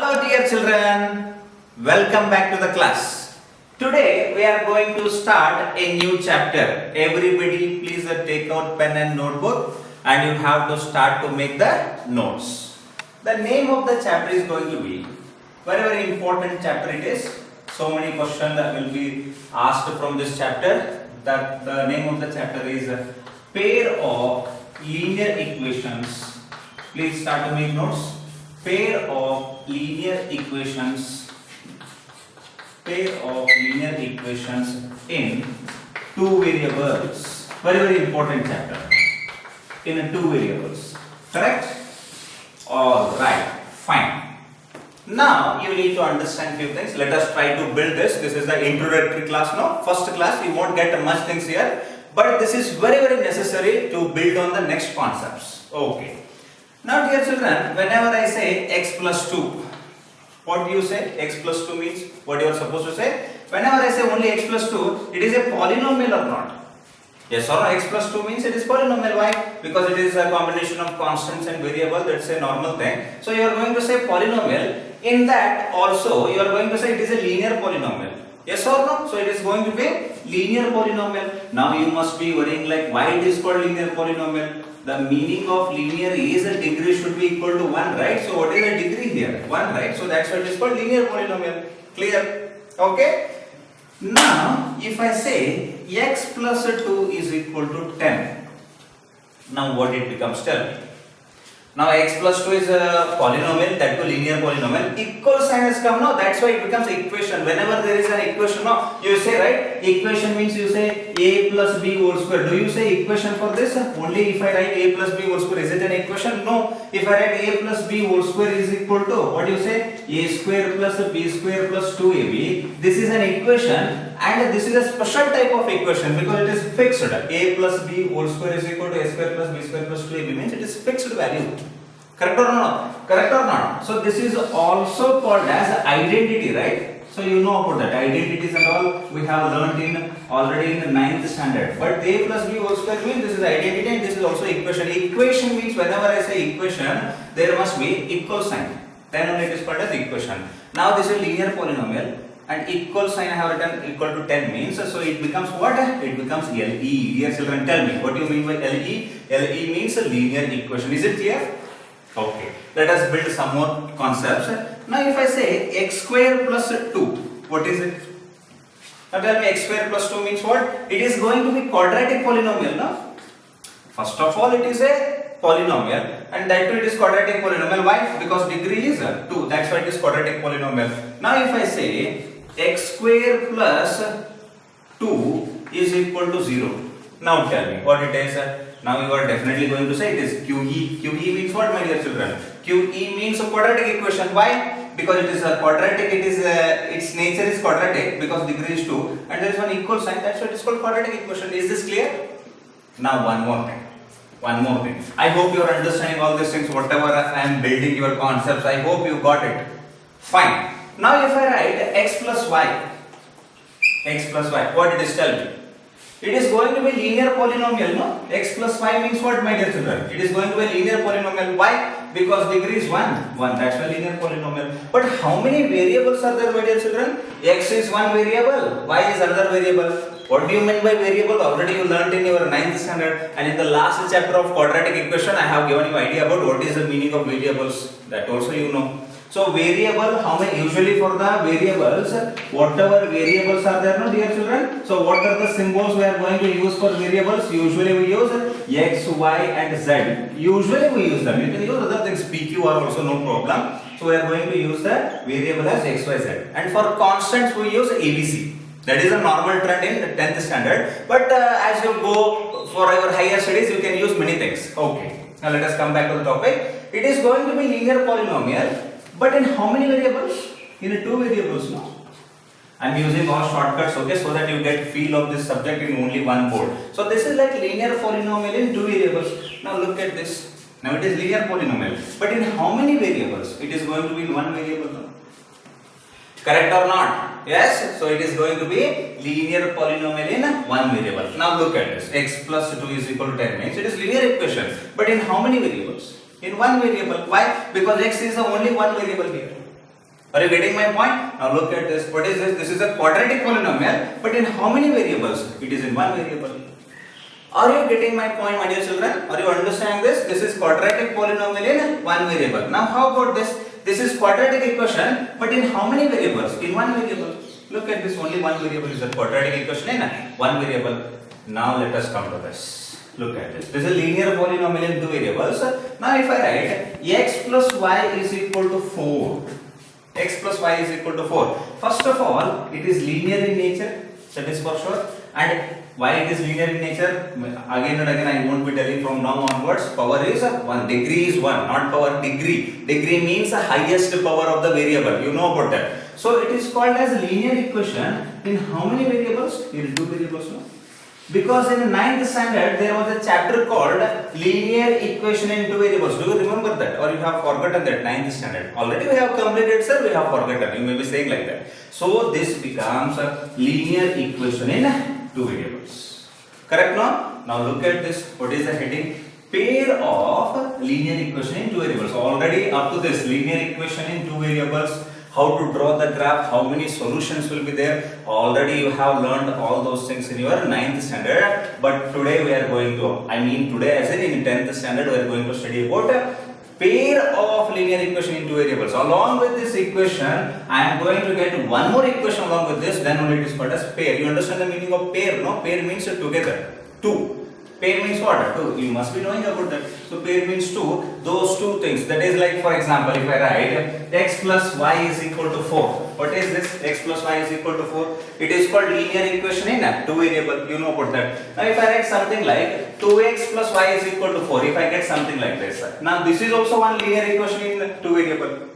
Hello dear children, welcome back to the class. Today we are going to start a new chapter. Everybody please take out pen and notebook and you have to start to make the notes. The name of the chapter is going to be very important chapter it is. So many questions that will be asked from this chapter. That the name of the chapter is pair of linear equations. Please start to make notes. Pair of linear equations in two variables. Very important chapter. In two variables. Correct? Alright, fine. Now you need to understand few things. Let us try to build this. This is the introductory class now. First class, you won't get much things here. But this is very necessary to build on the next concepts. Okay. Now dear children, whenever I say x plus 2, what do you say? X plus 2 means what you are supposed to say? Whenever I say only x plus 2, it is a polynomial or not? Yes or no? X plus 2 means it is polynomial. Why? Because it is a combination of constants and variable. That's a normal thing. So you are going to say polynomial. In that also you are going to say it is a linear polynomial. Yes or no? So it is going to be linear polynomial. Now you must be worrying like why it is called linear polynomial. The meaning of linear is a degree should be equal to 1, right? So what is the degree here? 1, right? So that's why it is called linear polynomial. Clear? Okay? Now if I say x plus 2 is equal to 10. Now what it becomes? Tell me. Now x plus 2 is a polynomial, that too linear polynomial. Equal sign has come now, that's why it becomes equation. Whenever there is an equation now, you say, right? Equation means you say a plus b whole square. Do you say equation for this? Only if I write a plus b whole square, is it an equation? No. If I write a plus b whole square is equal to, what do you say? A square plus b square plus 2ab. This is an equation. And this is a special type of equation because it is fixed. A plus b whole square is equal to a square plus b square plus 2ab means it is fixed value. Correct or not? Correct or not? So this is also called as identity, right? So you know about that. Identities and all we have learned in already in the 9th standard. But a plus b whole square means this is identity and this is also equation. Equation means whenever I say equation, there must be equal sign. Then only it is called as equation. Now this is linear polynomial. And equal sign I have written equal to 10 means, so it becomes what? It becomes LE. Dear children, tell me, what do you mean by LE? LE means a linear equation. Is it clear? Okay. Let us build some more concepts. Now if I say x square plus 2, what is it? Now tell me x square plus 2 means what? It is going to be quadratic polynomial, no? First of all, it is a polynomial and that too it is quadratic polynomial. Why? Because degree is 2. That's why it is quadratic polynomial. Now if I say x square plus 2 is equal to 0. Now tell me what it is. Now you are definitely going to say it is QE. QE means what, my dear children? QE means a quadratic equation. Why? Because it is a quadratic, it is its nature is quadratic because degree is 2 and there is one equal sign. That's why it is called quadratic equation. Is this clear? Now one more thing. I hope you are understanding all these things, whatever I am building your concepts. I hope you got it. Fine. Now if I write x plus y, what it is, tell me? It is going to be linear polynomial, no? X plus y means what, my dear children? It is going to be linear polynomial. Why? Because degree is 1. That's why linear polynomial. But how many variables are there, my dear children? X is one variable, y is another variable. What do you mean by variable? Already you learnt in your 9th standard and in the last chapter of quadratic equation I have given you idea about what is the meaning of variables. That also you know. So variable, how many? Usually for the variables, whatever variables are there, no dear children. So what are the symbols we are going to use for variables? Usually we use x, y and z. Usually we use them. You can use other things, PQ are also no problem. So we are going to use the variable as x, y, z. And for constants we use ABC. That is a normal trend in 10th standard. But as you go for your higher studies, you can use many things. Okay. Now let us come back to the topic. It is going to be linear polynomial. But in how many variables? In 2 variables, no? I am using all shortcuts, okay, so that you get feel of this subject in only one board. So this is like linear polynomial in 2 variables. Now look at this. Now it is linear polynomial. But in how many variables? It is going to be in 1 variable, no? Correct or not? Yes. So it is going to be linear polynomial in 1 variable. Now look at this. X plus 2 is equal to 10 means it is linear equation. But in how many variables? In 1 variable. Why? Because x is the only one variable here. Are you getting my point? Now look at this. What is this? This is a quadratic polynomial, but in how many variables? It is in one variable. Are you getting my point, my dear children? Are you understanding this? This is quadratic polynomial in one variable. Now how about this? This is quadratic equation, but in how many variables? In one variable. Look at this, only one variable is a quadratic equation in one variable. Now let us come to this. Look at this. This is a linear polynomial in two variables. Now if I write x plus y is equal to 4. X plus y is equal to 4. First of all, it is linear in nature. That is for sure. And why it is linear in nature? Again and again I won't be telling from now onwards. Power is 1. Degree is 1. Not power, degree. Degree means the highest power of the variable. You know about that. So it is called as linear equation in how many variables? In two variables. No? Because in the 9th standard there was a chapter called linear equation in two variables. Do you remember that? Or you have forgotten that 9th standard? Already we have completed, sir. We have forgotten. You may be saying like that. So this becomes a linear equation in two variables. Correct now? Now look at this. What is the heading? Pair of linear equation in two variables. Already up to this linear equation in two variables. How to draw the graph, how many solutions will be there. Already you have learned all those things in your 9th standard. But today we are going to, today as in 10th standard we are going to study about a pair of linear equation in two variables. Along with this equation, I am going to get one more equation along with this, then only it is called as pair. You understand the meaning of pair, no? Pair means together, two. Pair means what? Two. You must be knowing about that. So pair means two. Those two things. That is like, for example, if I write x plus y is equal to 4. What is this? X plus y is equal to 4. It is called linear equation in two variable. You know about that. Now if I write something like 2x plus y is equal to 4. If I get something like this. Now this is also one linear equation in two variable.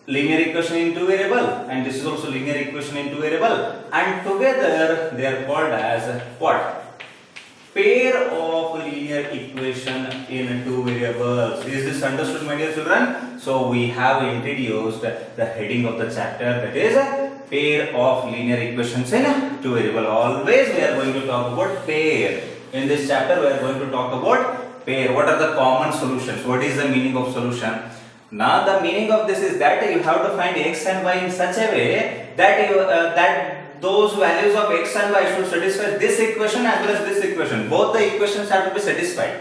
Linear equation in two variable, and this is also linear equation in two variable, and together they are called as what? Pair of linear equation in two variables. Is this understood, my dear children? So we have introduced the heading of the chapter, that is pair of linear equations in two variables. Always we are going to talk about pair. In this chapter we are going to talk about pair. What are the common solutions? What is the meaning of solution? Now the meaning of this is that you have to find x and y in such a way that those values of x and y should satisfy this equation as well as this equation. Both the equations have to be satisfied.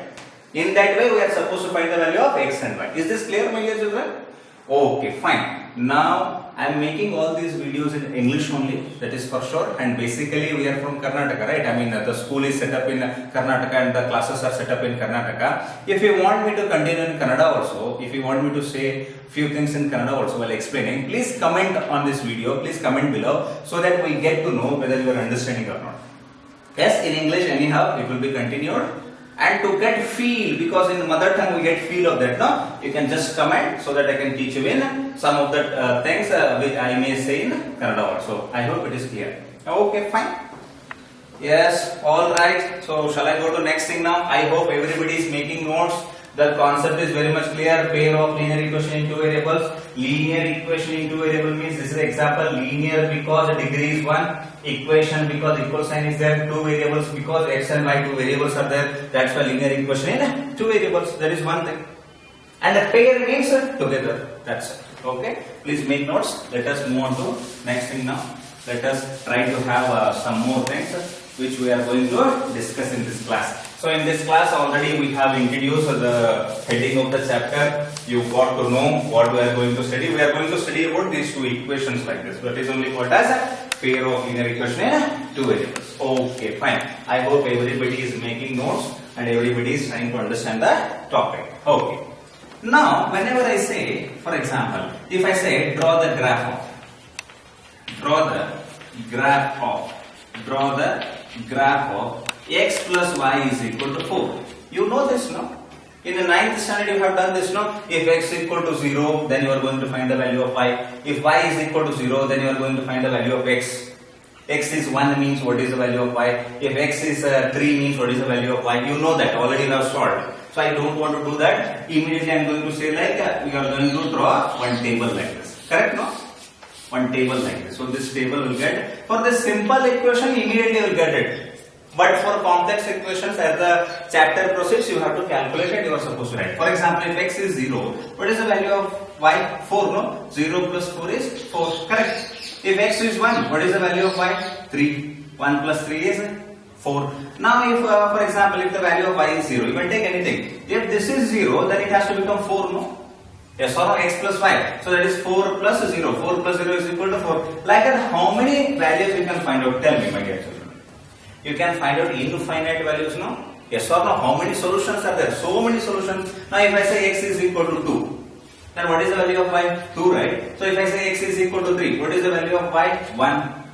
In that way we are supposed to find the value of x and y. Is this clear, my dear children? Okay, fine. Now I am making all these videos in English only, that is for sure, and basically we are from Karnataka, right? The school is set up in Karnataka and the classes are set up in Karnataka. If you want me to continue in Kannada also, if you want me to say few things in Kannada also while explaining, please comment on this video, please comment below so that we get to know whether you are understanding or not. Yes, in English anyhow it will be continued. And to get feel, because in mother tongue we get feel of that, no? You can just comment so that I can teach you in some of the things which I may say in Kannada also. I hope it is clear. Okay, fine. Yes, alright. So shall I go to next thing now? I hope everybody is making notes. The concept is very much clear. Pair of linear equation in two variables. Linear equation in two variable means, this is example, linear because the degree is 1. Equation because equal sign is there. Two variables because x and y two variables are there. That's why linear equation in two variables. That is one thing. And the pair means together. That's it. Okay. Please make notes. Let us move on to next thing now. Let us try to have some more things which we are going to discuss in this class. So in this class already we have introduced the heading of the chapter. You got to know what we are going to study. We are going to study about these two equations like this. That is only called as a pair of linear equation in two variables. Okay, fine. I hope everybody is making notes and everybody is trying to understand the topic. Okay. Now, whenever I say, for example, if I say draw the graph of x plus y is equal to 4. You know this, no? In the 9th standard you have done this, no? If x is equal to 0, then you are going to find the value of y. If y is equal to 0, then you are going to find the value of x. X is 1 means what is the value of y. If x is 3 means what is the value of y. You know that, already you have solved. So I don't want to do that. Immediately I am going to say like, we are going to draw one table like this. Correct, no? One table like this. So this table will get, for this simple equation immediately you will get it. But for complex equations, as the chapter proceeds, you have to calculate it. You are supposed to write. For example, if x is 0, what is the value of y? 4, no? 0 plus 4 is 4, correct? If x is 1, what is the value of y? 3. 1 plus 3 is 4. Now if, for example, if the value of y is 0, you can take anything. If this is 0, then it has to become 4, no? Yes or no? X plus y. So that is 4 plus 0. 4 plus 0 is equal to 4. Like that, how many values you can find out? Tell me, my dear children. You can find out infinite values, no? Yes or no? How many solutions are there? So many solutions. Now if I say x is equal to 2, then what is the value of y? 2, right? So if I say x is equal to 3, what is the value of y? 1.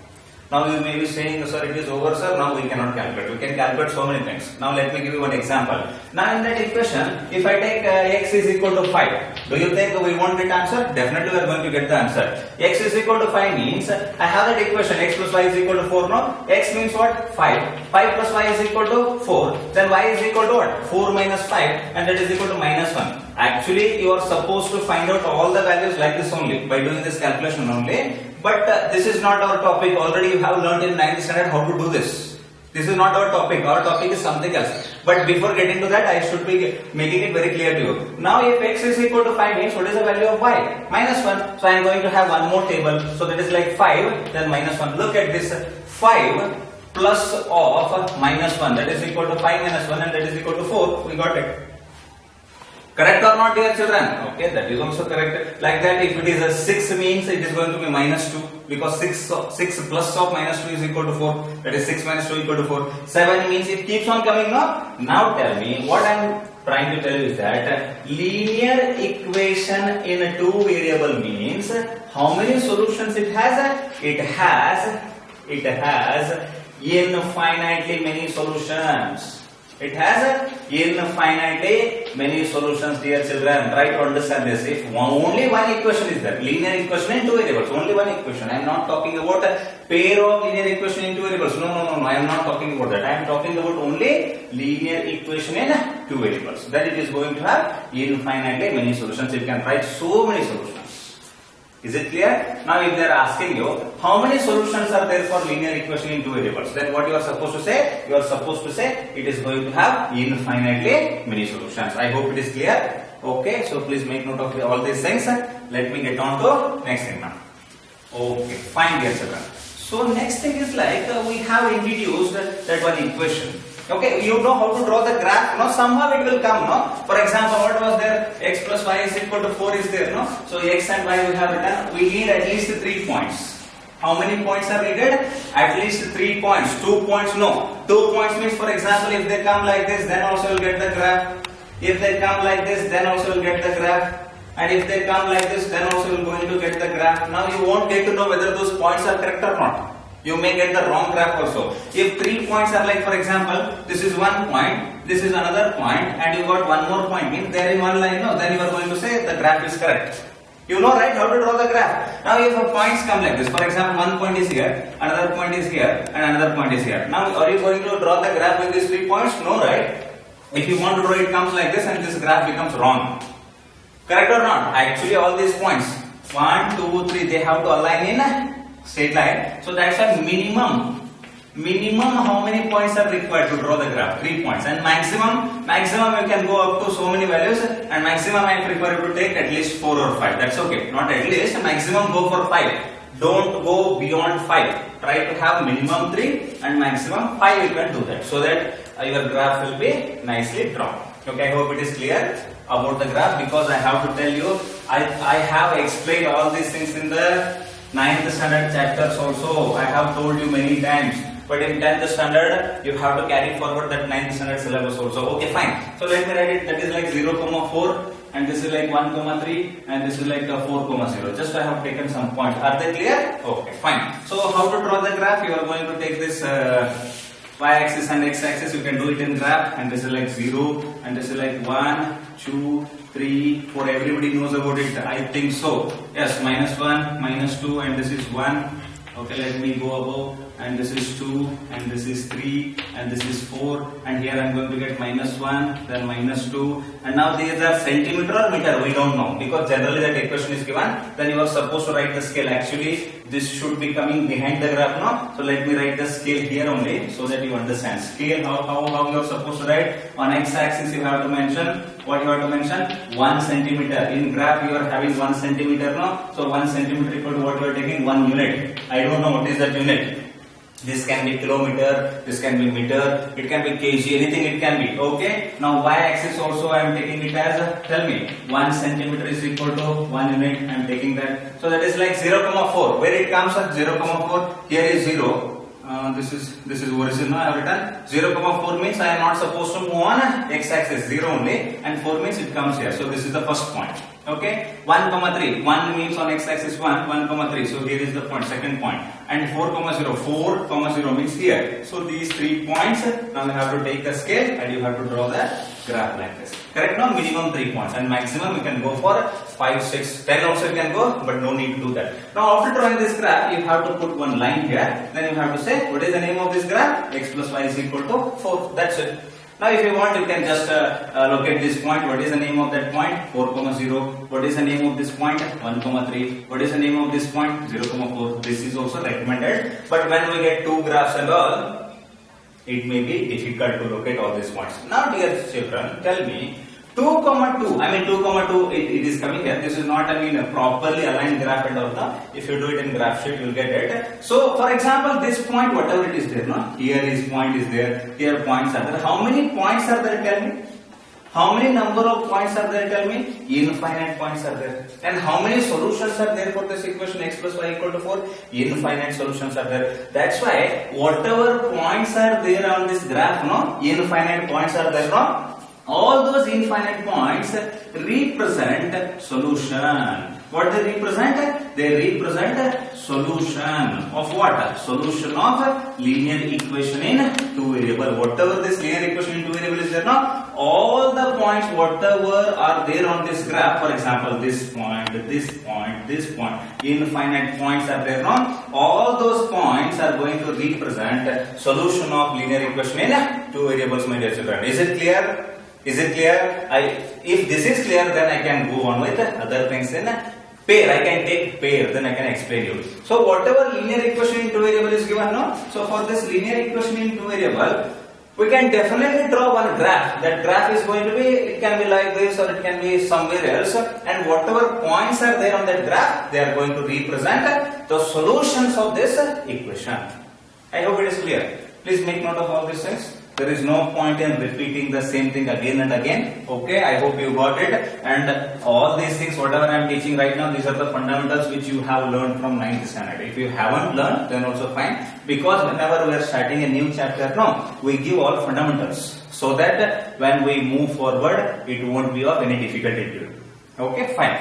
Now you may be saying, sir, it is over, sir. Now we cannot calculate. We can calculate so many things. Now let me give you one example. Now in that equation, if I take x is equal to 5, do you think we want that answer? Definitely we are going to get the answer. X is equal to 5 means, I have that equation, x plus y is equal to 4, no? X means what? 5. 5 plus y is equal to 4. Then y is equal to what? 4 minus 5, and that is equal to minus 1. Actually, you are supposed to find out all the values like this only, by doing this calculation only. But this is not our topic. Already you have learned in 9th standard how to do this. This is not our topic. Our topic is something else. But before getting to that, I should be making it very clear to you. Now if x is equal to 5 means what is the value of y? Minus 1. So I am going to have one more table. So that is like 5, then minus 1. Look at this. 5 plus of minus 1. That is equal to 5 minus 1, and that is equal to 4. We got it. Correct or not, dear children? Okay, that is also correct. Like that, if it is a 6 means it is going to be minus 2, because 6 plus of minus 2 is equal to 4. That is 6 minus 2 equal to 4. 7 means it keeps on coming up. Now tell me, what I am trying to tell you is that linear equation in a 2 variable means how many solutions it has? It has infinitely many solutions. It has infinitely many solutions, dear children. Try to understand this. If only one equation is there, linear equation in 2 variables, only one equation. I am not talking about a pair of linear equation in 2 variables. No. I am not talking about that. I am talking about only linear equation in 2 variables. Then it is going to have infinitely many solutions. It can write so many solutions. Is it clear? Now if they are asking you how many solutions are there for linear equation in 2 variables, then what you are supposed to say? You are supposed to say it is going to have infinitely many solutions. I hope it is clear. Okay, so please make note of all these things. Let me get on to next thing now. Okay, fine, dear children. So next thing is like we have introduced that one equation. Okay, you know how to draw the graph, no? Somehow it will come, no? For example, what was there? X plus y is equal to 4 is there, no? So x and y we have written. We need at least 3 points. How many points are needed? At least 3 points. 2 points, no. 2 points means, for example, if they come like this, then also you'll get the graph. If they come like this, then also you'll get the graph. And if they come like this, then also you're going to get the graph. Now you won't get to know whether those points are correct or not. You may get the wrong graph also. If 3 points are like, for example, this is 1 point, this is another point, and you got one more point, means there in one line, no, then you are going to say the graph is correct. You know, right, how to draw the graph. Now if points come like this, for example, one point is here, another point is here, and another point is here. Now are you going to draw the graph with these 3 points? No, right? If you want to draw it comes like this, and this graph becomes wrong. Correct or not? Actually all these points, 1, 2, 3, they have to align in straight line. So that's a minimum. Minimum how many points are required to draw the graph? 3 points. And maximum you can go up to so many values, and maximum I prefer you to take at least 4 or 5. That's okay. Not at least, maximum go for 5. Don't go beyond 5. Try to have minimum 3 and maximum 5 you can do that. So that your graph will be nicely drawn. Okay, I hope it is clear about the graph, because I have to tell you, I have explained all these things in the 9th standard chapters also. I have told you many times. But in 10th standard, you have to carry forward that 9th standard syllabus also. Okay, fine. So let me write it. That is like 0,4, and this is like 1,3, and this is like 4,0. Just I have taken some points. Are they clear? Okay, fine. So how to draw the graph? You are going to take this y-axis and x-axis. You can do it in graph, and this is like 0, and this is like 1, 2, 3, 4. Everybody knows about it, I think so. Yes, -1, -2, and this is 1. Okay, let me go above, and this is 2, and this is 3, and this is 4, and here I am going to get -1, then -2, and now these are centimeter or meter, we don't know, because generally that equation is given, then you are supposed to write the scale. Actually, this should be coming behind the graph now, so let me write the scale here only, so that you understand. Scale, how you are supposed to write? On x-axis you have to mention, what you have to mention? 1 centimeter. In graph you are having 1 centimeter now. So 1 centimeter equal to what you are taking? 1 unit. I don't know what is that unit. This can be kilometer, this can be meter, it can be kg, anything it can be. Okay. Now y-axis also I am taking it as, tell me, 1 centimeter is equal to 1 unit. I am taking that. So that is like 0,4. Where it comes at 0,4? Here is 0. This is origin. I have written 0,4 means I am not supposed to move on x-axis, 0 only, and 4 means it comes here. So this is the first point. Okay, 1,3. 1 means on x-axis 1, 1,3. So here is the point, second point. And 4,0. 4,0 means here. So these 3 points. Now you have to take a scale and you have to draw the graph like this. Correct? Now minimum 3 points and maximum you can go for 5, 6, 10 also you can go, but no need to do that. Now after drawing this graph, you have to put one line here. Then you have to say what is the name of this graph? X plus y is equal to 4. That's it. Now if you want, you can just locate this point. What is the name of that point? 4,0. What is the name of this point? 1,3. What is the name of this point? 0,4. This is also recommended. But when we get 2 graphs and all, it may be difficult to locate all these points. Now dear children, tell me 2,2. I mean 2,2 it is coming here. This is not a properly aligned graph and all that. If you do it in graph sheet, you will get it. So for example, this point, whatever it is there, no? Here is point is there. Here points are there. How many points are there? Tell me. How many number of points are there? Tell me. Infinite points are there. And how many solutions are there for this equation x plus y equal to 4? Infinite solutions are there. That's why whatever points are there on this graph, no? Infinite points are there, no? All those infinite points represent solution. What they represent? They represent solution of what? Solution of linear equation in 2 variable. Whatever this linear equation in 2 variable is there now, all the points whatever are there on this graph, for example this point, this point, this point, infinite points are there now, all those points are going to represent solution of linear equation in 2 variables, my dear children. Is it clear? Is it clear? If this is clear, then I can go on with other things in pair. I can take pair, then I can explain you. So whatever linear equation in 2 variable is given now, so for this linear equation in 2 variable, we can definitely draw one graph. That graph is going to be, it can be like this or it can be somewhere else, and whatever points are there on that graph, they are going to represent the solutions of this equation. I hope it is clear. Please make note of all these things. There is no point in repeating the same thing again and again. Okay, I hope you got it. And all these things, whatever I am teaching right now, these are the fundamentals which you have learned from 9th standard. If you haven't learned, then also fine. Because whenever we are starting a new chapter now, we give all fundamentals. So that when we move forward, it won't be of any difficulty to you. Okay, fine.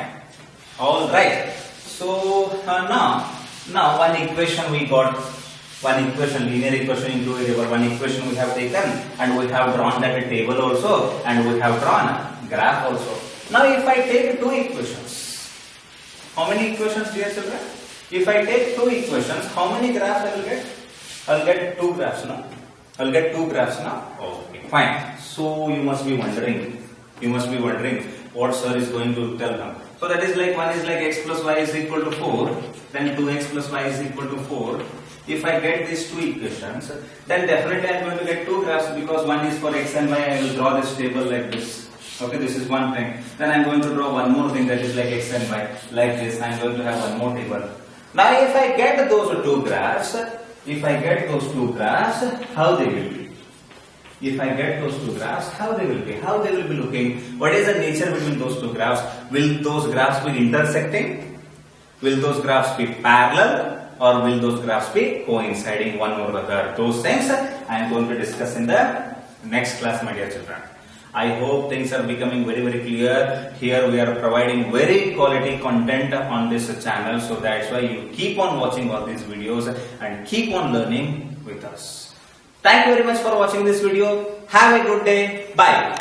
Alright. So now one equation we got. One equation, linear equation in 2 variable, one equation we have taken, and we have drawn that a table also, and we have drawn a graph also. Now if I take 2 equations, how many equations, dear children? If I take 2 equations, how many graphs I will get? I will get 2 graphs now. I will get 2 graphs now. Okay, fine. So you must be wondering what sir is going to tell them. So that is like, one is like x plus y is equal to 4, then 2x plus y is equal to 4. If I get these 2 equations, then definitely I am going to get 2 graphs, because one is for x and y. I will draw this table like this. Okay, this is one thing. Then I am going to draw one more thing, that is like x and y. Like this, I am going to have one more table. Now if I get those 2 graphs, how they will be? If I get those 2 graphs, how they will be? How they will be looking? What is the nature between those 2 graphs? Will those graphs be intersecting? Will those graphs be parallel? Or will those graphs be coinciding one or the other? Those things I am going to discuss in the next class, my dear children. I hope things are becoming very, very clear. Here we are providing very quality content on this channel. So that's why you keep on watching all these videos and keep on learning with us. Thank you very much for watching this video. Have a good day. Bye.